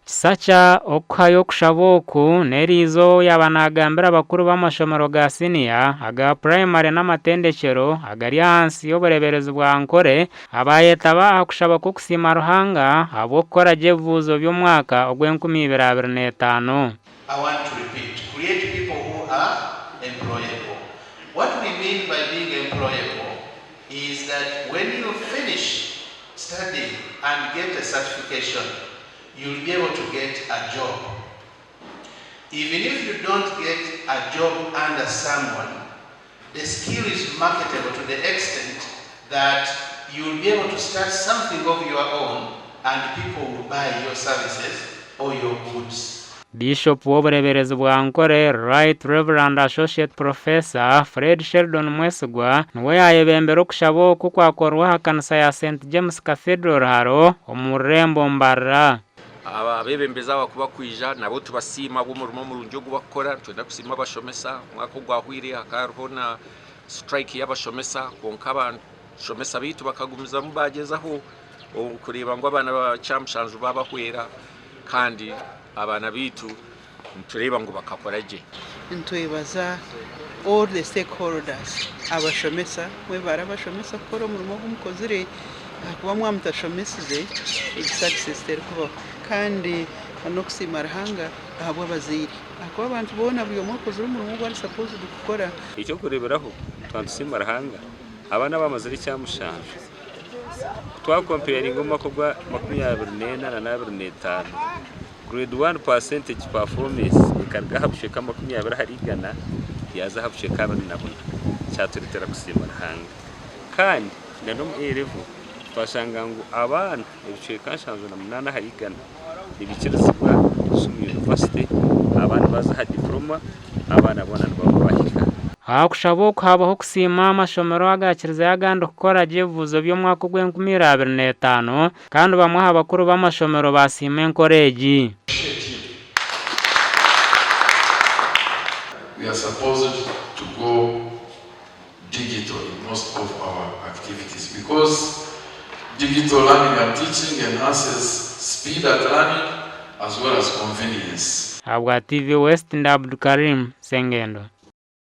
sacha okhayo kushaboku nerizo yabanagambira abakuru b'amashomero ga senior aga primary n'amatendekero agari hansi y'obureberezi bwa nkore abayetaba akushaboku kusima ruhanga abo gukora jevuzo by'umwaka ogw'2025. I want to repeat, create people who are employable. What we mean by being employable is that when you finish studying and get a certification, you'll be able to get a job. Even if you don't get a job under someone, the skill is marketable to the extent that you'll be able to start something of your own and people will buy your services or your goods. Bishop w'obureberezi bwa nkore Right Reverend Associate Professor Fred Sheldon Mwesigwa niwe yayebembera okushaboku kwakorwa hakanisa ya St James Cathedral haro omurembo mbarra. Abebembeza bakuba kwija nabo tubasima b'umurimo murungi gubakora twenda kusima abashomesa mwako gwahwire hakaroho na strike y'abashomesa konka abashomesa bitu bakagumiza mu bagezaho kureba ngo abana ba Chamshanju babahwera kandi abana bitu tureba ngo bakakoraje. Ntwebaza all the stakeholders abashomesa we barabashomesa koro murimo gumukozire kuba mwamutashomesize success terikuba kandi no kusima ruhanga ahabwa baziri akuba abantu bona byo mukozire umurimo gwari supposed gukora icyo kureberaho twandusima ruhanga abana bamaziri cyamushanje twakomparing umwaka gwa 24 na 25 grade 1% performance ikarga habusheka 20 harigana yaza habusheka nabona cyaturitera kusima ruhanga kandi nano mu twashanga ngo abana ibiceka nshanzo na 8 harigana ibikirizwa Sumi University abana baza ha diploma abana bona bahika hakushaboku habaho kusima amashomero agakiriza yaganda gukora jevuzo by'umwaka ogw'2025 kandi bamwe abakuru b'amashomero basima encourage. We are supposed to go digital in most of our activities because digital learning and teaching enhances speed at learning as well as convenience. Abwa TV West Ndabdu Karim Sengendo.